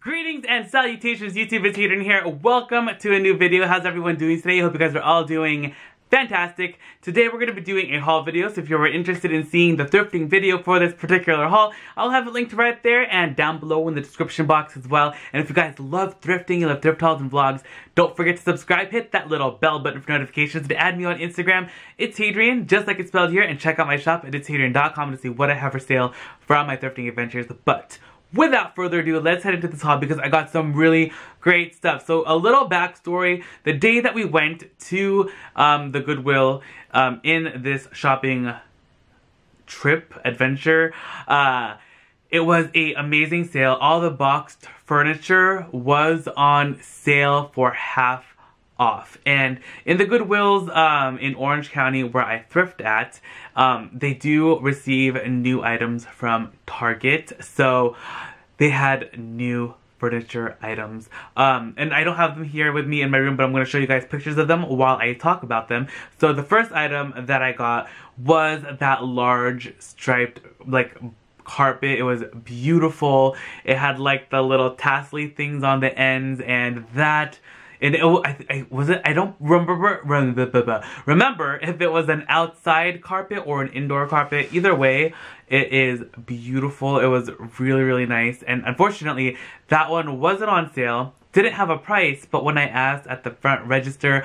Greetings and salutations, YouTube. It's Hadrian here. Welcome to a new video. How's everyone doing today? I hope you guys are all doing fantastic. Today we're going to be doing a haul video, so if you were interested in seeing the thrifting video for this particular haul, I'll have it linked right there and down below in the description box as well. And if you guys love thrifting, you love thrift hauls and vlogs, don't forget to subscribe, hit that little bell button for notifications, to add me on Instagram, itsHadrian, just like it's spelled here, and check out my shop at itsHadrian.com to see what I have for sale from my thrifting adventures. But without further ado, let's head into this haul because I got some really great stuff. So a little backstory: the day that we went to the Goodwill in this shopping trip adventure, it was an amazing sale. All the boxed furniture was on sale for half off. And in the Goodwills in Orange County where I thrift at, they do receive new items from Target. So they had new furniture items. And I don't have them here with me in my room, but I'm going to show you guys pictures of them while I talk about them. So the first item that I got was that large striped carpet. It was beautiful. It had like the little tassely things on the ends, and that, and I don't remember if it was an outside carpet or an indoor carpet. Either way, it is beautiful. It was really, really nice. And unfortunately, that one wasn't on sale. Didn't have a price, but when I asked at the front register,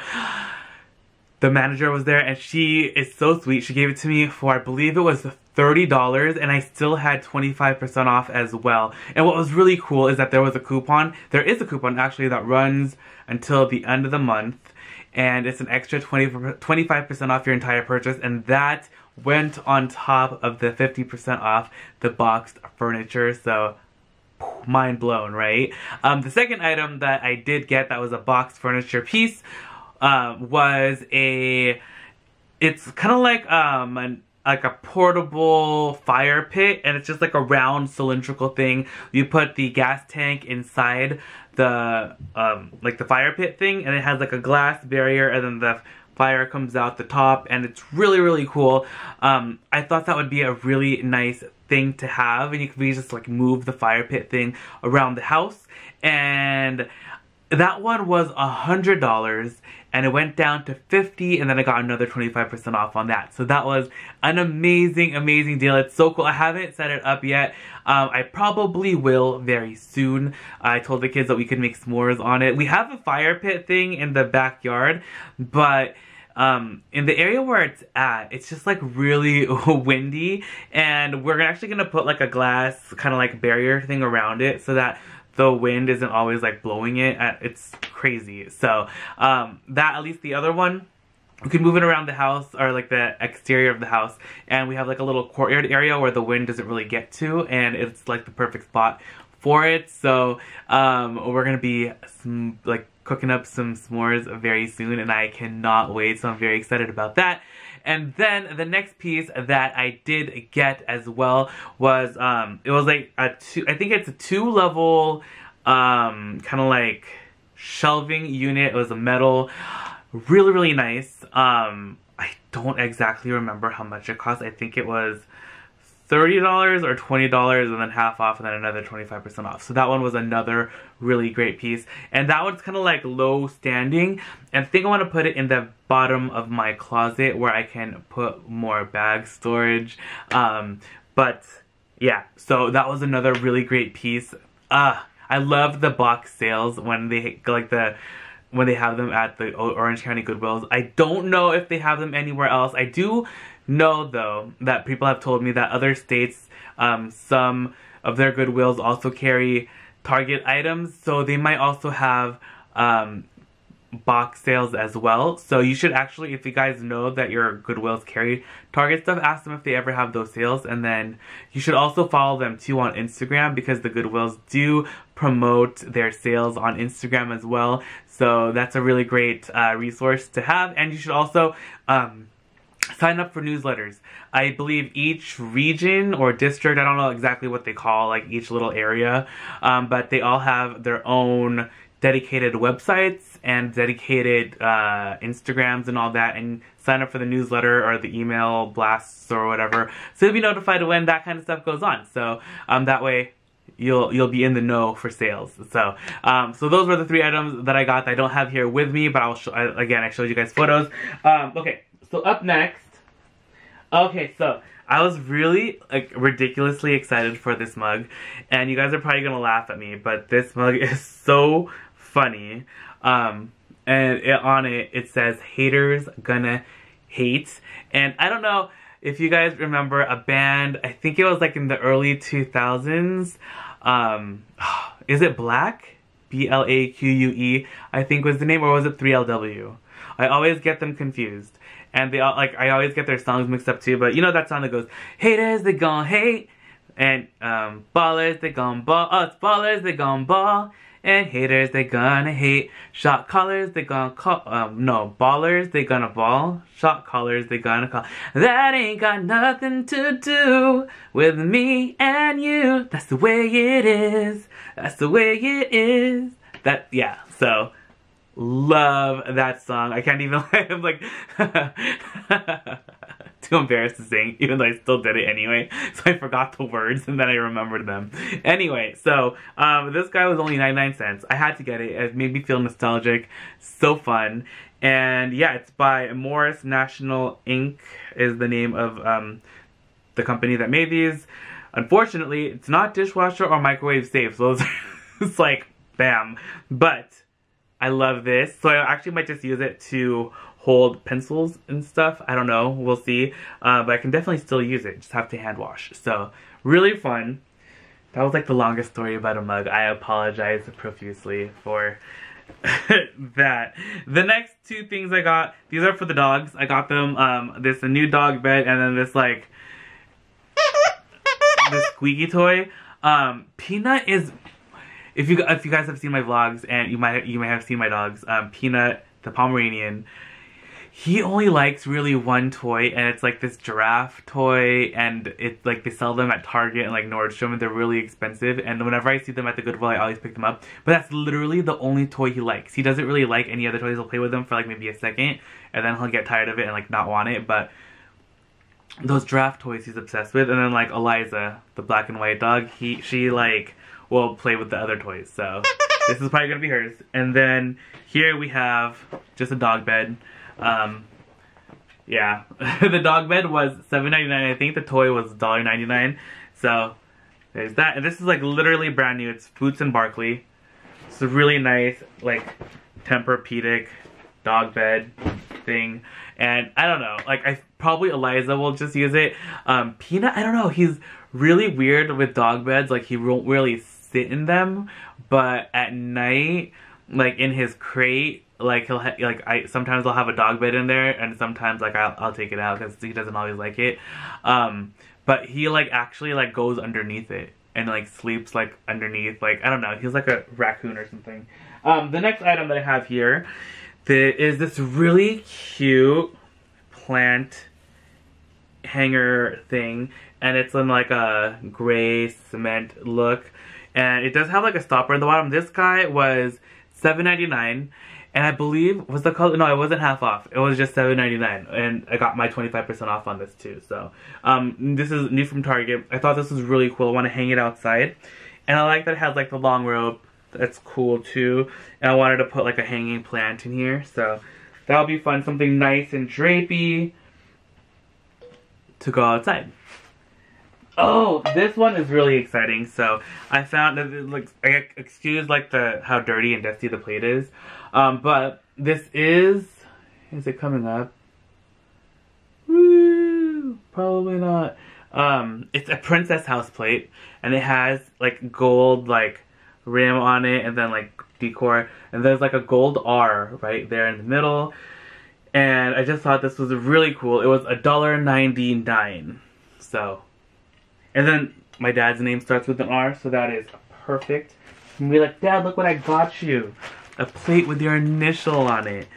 the manager was there, and she is so sweet. She gave it to me for, I believe it was $30, and I still had 25% off as well. And what was really cool is that there was a coupon. There is a coupon actually that runs until the end of the month, and it's an extra 25% off your entire purchase, and that went on top of the 50% off the boxed furniture. So mind blown, right? The second item that I did get that was a boxed furniture piece was it's kind of like a portable fire pit, and it's just like a round cylindrical thing. You put the gas tank inside the like the fire pit thing, and it has like a glass barrier, and then the fire comes out the top, and it's really, really cool. I thought that would be a really nice thing to have, and you could just like move the fire pit thing around the house. And that one was $100, and it went down to $50, and then I got another 25% off on that. So that was an amazing, amazing deal. It's so cool. I haven't set it up yet. I probably will very soon. I told the kids that we could make s'mores on it. We have a fire pit thing in the backyard, but in the area where it's at, it's just like really windy, and we're actually gonna put like a glass kind of like barrier thing around it so that the wind isn't always like blowing it. It's crazy. So that, at least the other one, we can move it around the house, or like the exterior of the house, and we have like a little courtyard area where the wind doesn't really get to, and it's like the perfect spot for it. So we're gonna be cooking up some s'mores very soon, and I cannot wait. So I'm very excited about that. And then the next piece that I did get as well was it was like I think it's a 2-level kind of like shelving unit. It was a metal, really, really nice. I don't exactly remember how much it cost. I think it was $30 or $20, and then half off, and then another 25% off. So that one was another really great piece. And that one's kind of like low standing, and I think I want to put it in the bottom of my closet where I can put more bag storage. But yeah, so that was another really great piece. I love the box sales when they when they have them at the Orange County Goodwills. I don't know if they have them anywhere else. I do know though that people have told me that other states, some of their Goodwills also carry Target items, so they might also have box sales as well. So you should actually, if you guys know that your Goodwills carry Target stuff, ask them if they ever have those sales. And then you should also follow them too on Instagram, because the Goodwills do promote their sales on Instagram as well. So that's a really great resource to have. And you should also sign up for newsletters. I believe each region or district, I don't know exactly what they call like each little area, but they all have their own dedicated websites and dedicated Instagrams and all that, and sign up for the newsletter or the email blasts or whatever, so you'll be notified when that kind of stuff goes on. So that way you'll be in the know for sales. So so those were the 3 items that I got that I don't have here with me, but I'll show, again, I showed you guys photos. Okay, so up next, okay, so I was really like ridiculously excited for this mug, and you guys are probably gonna laugh at me, but this mug is so funny. And on it says "Haters Gonna Hate," and I don't know if you guys remember a band. I think it was like in the early 2000s. Is it Black? BLAQUE, I think was the name, or was it 3LW? I always get them confused. And they all, like, I always get their songs mixed up too, but you know that song that goes, haters, they gon' hate, and ballers, they gon' ball, us ballers, they gon' ball, and haters, they gonna hate, shot callers, they gonna call, no, ballers, they gonna ball, shot callers, they gonna call, that ain't got nothing to do with me and you, that's the way it is, that's the way it is, that, yeah, so, love that song. I can't even, I'm like, too embarrassed to sing, even though I still did it anyway. So I forgot the words and then I remembered them. Anyway, so this guy was only 99 cents. I had to get it. It made me feel nostalgic. So fun. And yeah, it's by Morris National Inc. is the name of the company that made these. Unfortunately, it's not dishwasher or microwave safe. So it's like, bam. But I love this. So I actually might just use it to hold pencils and stuff. I don't know. We'll see. But I can definitely still use it. Just have to hand wash. So really fun. That was like the longest story about a mug. I apologize profusely for that. The next 2 things I got, these are for the dogs. I got them this a new dog bed and then this like this squeaky toy. Peanut is, if you guys have seen my vlogs, and you may have seen my dogs, Peanut, the Pomeranian, he only likes really one toy, and it's like this giraffe toy, and it's like they sell them at Target and like Nordstrom, and they're really expensive, and whenever I see them at the Goodwill, I always pick them up. But that's literally the only toy he likes. He doesn't really like any other toys. He'll play with them for like maybe a second, and then he'll get tired of it and like not want it, but those giraffe toys he's obsessed with. And then like Eliza, the black and white dog, she like will play with the other toys, so this is probably gonna be hers. And then here we have just a dog bed. Yeah, the dog bed was $7.99. I think the toy was $1.99. So there's that. And this is like literally brand new. It's Boots and Barkley. It's a really nice like Tempur-Pedic dog bed thing. And I don't know, like probably Eliza will just use it. Peanut, I don't know, he's really weird with dog beds. Like he won't really sit in them, but at night, like in his crate, like he'll sometimes I'll have a dog bed in there, and sometimes like I'll take it out because he doesn't always like it. But he like actually like goes underneath it and like sleeps like underneath, like I don't know, he's like a raccoon or something. The next item that I have here is this really cute plant hanger thing, and it's in like a gray cement look, and it does have like a stopper at the bottom. This guy was $7.99, and I believe was the color, no, it wasn't half off, it was just $7.99, and I got my 25% off on this too. So this is new from Target. I thought this was really cool. I want to hang it outside, and I like that it has like the long rope. That's cool too. And I wanted to put like a hanging plant in here, so that'll be fun. Something nice and drapey to go outside. Oh, this one is really exciting. So I found that it looks, excuse like how dirty and dusty the plate is, but this is it coming up? Woo, probably not. It's a Princess House plate, and it has like gold like rim on it, and then like decor, and there's like a gold R right there in the middle. And I just thought this was really cool. It was $1.99. So, and then my dad's name starts with an R, so that is perfect. And be like, Dad, look what I got you. A plate with your initial on it.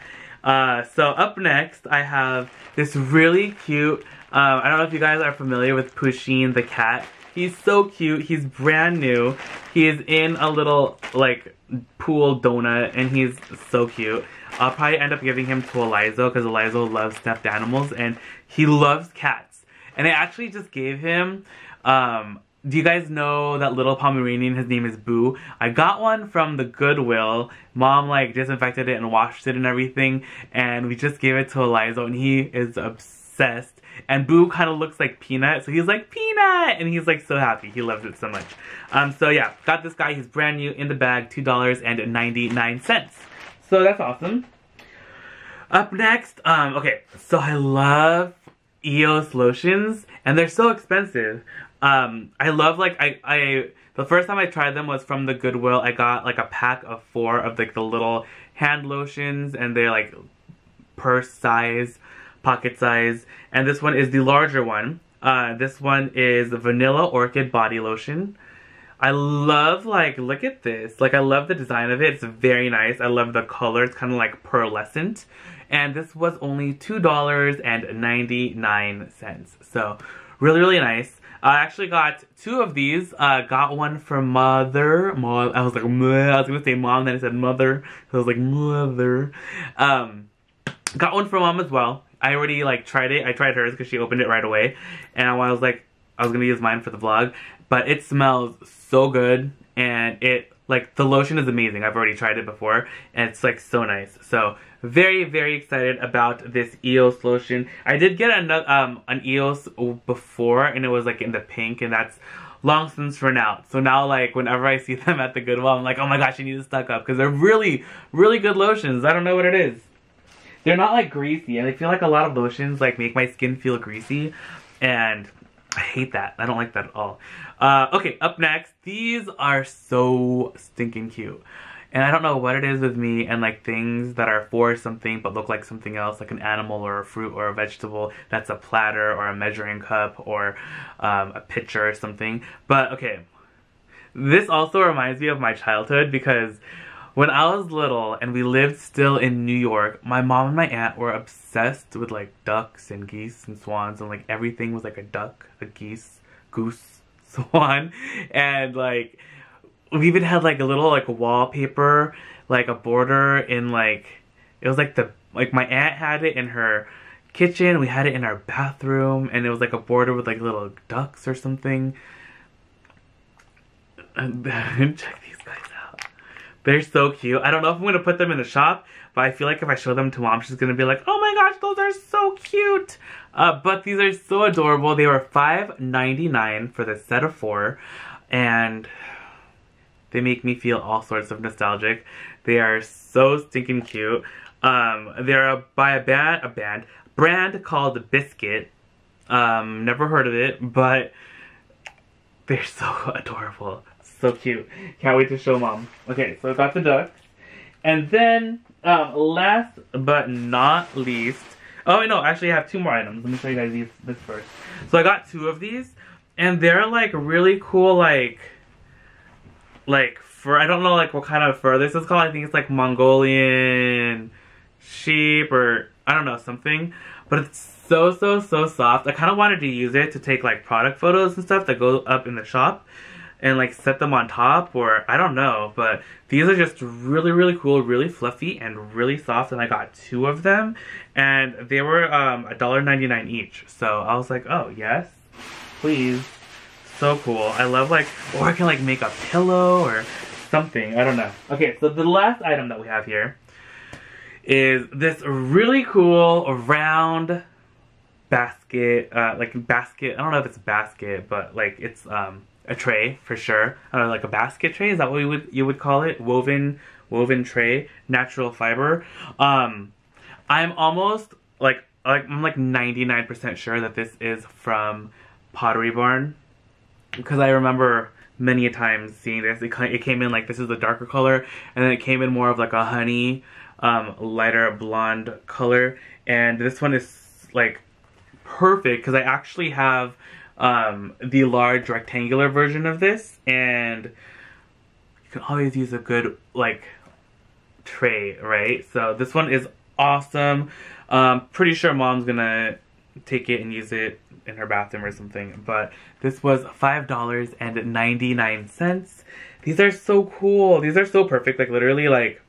So up next, I have this really cute, I don't know if you guys are familiar with Pusheen the cat. He's so cute. He's brand new. He is in a little, like, pool donut, and he's so cute. I'll probably end up giving him to Eliza, because Eliza loves stuffed animals, and he loves cats. And I actually just gave him do you guys know that little Pomeranian? His name is Boo. I got one from the Goodwill. Mom like disinfected it and washed it and everything, and we just gave it to Eliza, and he is obsessed. And Boo kind of looks like Peanut, so he's like, Peanut! And he's like so happy. He loves it so much. So yeah, got this guy. He's brand new in the bag, $2.99. So that's awesome. Up next, okay, so I love EOS lotions, and they're so expensive. I love, like, the first time I tried them was from the Goodwill. I got, like, a pack of 4 of, like, the little hand lotions, and they're, like, purse size, pocket size, and this one is the larger one. This one is the Vanilla Orchid Body Lotion. I love, like, look at this. Like, I love the design of it. It's very nice. I love the color. It's kind of, like, pearlescent. And this was only $2.99. So, really, really nice. I actually got 2 of these. Got one for Mother. Mom. I was like, Meh. I was gonna say Mom, then I said Mother. So I was like, Mother. Got one for Mom as well. I already, like, tried it. I tried hers because she opened it right away. And I was like, I was gonna use mine for the vlog. But it smells so good. And it, like, the lotion is amazing. I've already tried it before. And it's, like, so nice. So, very, very excited about this EOS lotion. I did get another, an EOS before, and it was, like, in the pink, and that's long since run out. So now, like, whenever I see them at the Goodwill, I'm like, oh my gosh, I need to stock up, because they're really, really good lotions. I don't know what it is. They're not, like, greasy, and I feel like a lot of lotions, like, make my skin feel greasy, and I hate that. I don't like that at all. Okay, up next, these are so stinking cute. And I don't know what it is with me and, like, things that are for something but look like something else, like an animal or a fruit or a vegetable that's a platter or a measuring cup or a pitcher or something. But, okay, this also reminds me of my childhood because when I was little and we lived still in New York, my mom and my aunt were obsessed with, like, ducks and geese and swans, and, like, everything was, like, a duck, a geese, goose, swan, and, like, we even had, like, a little, like, wallpaper, like, a border in, like, it was, like, my aunt had it in her kitchen, we had it in our bathroom, and it was, like, a border with, like, little ducks or something. And check these guys out. They're so cute. I don't know if I'm going to put them in the shop, but I feel like if I show them to Mom, she's going to be like, oh my gosh, those are so cute. But these are so adorable. They were $5.99 for the set of 4, and they make me feel all sorts of nostalgic. They are so stinking cute. They're by a brand called Biscuit. Never heard of it, but they're so adorable. So cute. Can't wait to show Mom. Okay, so I got the ducks. And then, last but not least, oh no, actually I have 2 more items. Let me show you guys this first. So I got 2 of these, and they're, like, really cool, like fur. I don't know, like, what kind of fur this is called. I think it's, like, Mongolian sheep or I don't know, something. But it's so, so, so soft. I kind of wanted to use it to take, like, product photos and stuff that go up in the shop and, like, set them on top, or I don't know. But these are just really, really cool, really fluffy, and really soft, and I got 2 of them, and they were $1.99 each. So I was like, oh, yes, please. So cool. I love, like, or I can, like, make a pillow or something. I don't know. Okay, so the last item that we have here is this really cool round basket, like, basket. I don't know if it's a basket, but, like, it's a tray for sure. I don't know, like a basket tray. Is that what you would call it? Woven tray, natural fiber. I'm almost like I'm like 99% sure that this is from Pottery Barn, because I remember many a times seeing this. It came in, like, this is the darker color, and then it came in more of, like, a honey, lighter blonde color, and this one is, like, perfect because I actually have the large rectangular version of this, and you can always use a good, like, tray, right? So this one is awesome. Pretty sure Mom's gonna take it and use it in her bathroom or something, but this was $5.99. These are so cool. These are so perfect. Like, literally, like,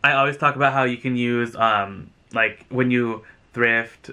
I always talk about how you can use like, when you thrift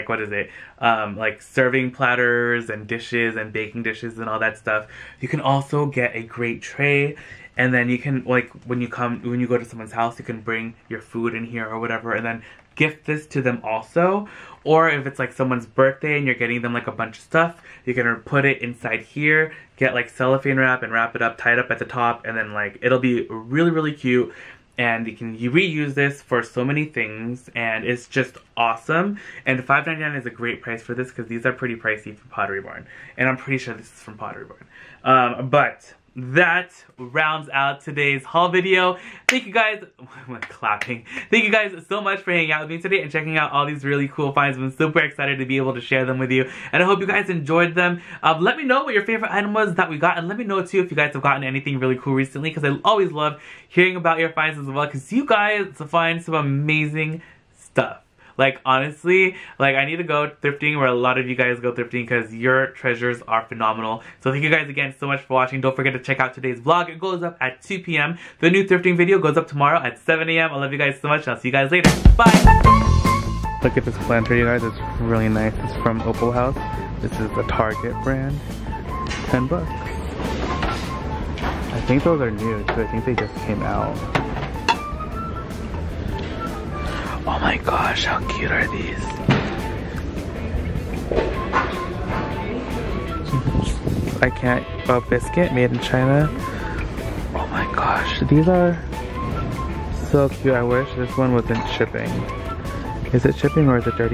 what is it? Like serving platters and dishes and baking dishes and all that stuff. You can also get a great tray, and then you can, like, when you go to someone's house, you can bring your food in here or whatever, and then gift this to them also. Or if it's like someone's birthday and you're getting them like a bunch of stuff, you can put it inside here, get like cellophane wrap and wrap it up, tie it up at the top, and then like it'll be really, really cute. And you reuse this for so many things, and it's just awesome. And $5.99 is a great price for this because these are pretty pricey for Pottery Barn. And I'm pretty sure this is from Pottery Barn. But that rounds out today's haul video. Thank you guys, I'm clapping. Thank you guys so much for hanging out with me today and checking out all these really cool finds. I'm super excited to be able to share them with you, and I hope you guys enjoyed them. Let me know what your favorite item was that we got, and let me know too if you guys have gotten anything really cool recently, because I always love hearing about your finds as well, because you guys find some amazing stuff. Like, honestly, like, I need to go thrifting where a lot of you guys go thrifting because your treasures are phenomenal. So thank you guys again so much for watching. Don't forget to check out today's vlog. It goes up at 2 p.m. The new thrifting video goes up tomorrow at 7 a.m. I love you guys so much. I'll see you guys later. Bye! Look at this planter, you guys. It's really nice. It's from Opal House. This is the Target brand. 10 bucks. I think those are new too. I think they just came out. Oh my gosh, how cute are these? I can't, biscuit made in China. Oh my gosh, these are so cute. I wish this one wasn't shipping. Is it shipping or is it dirty?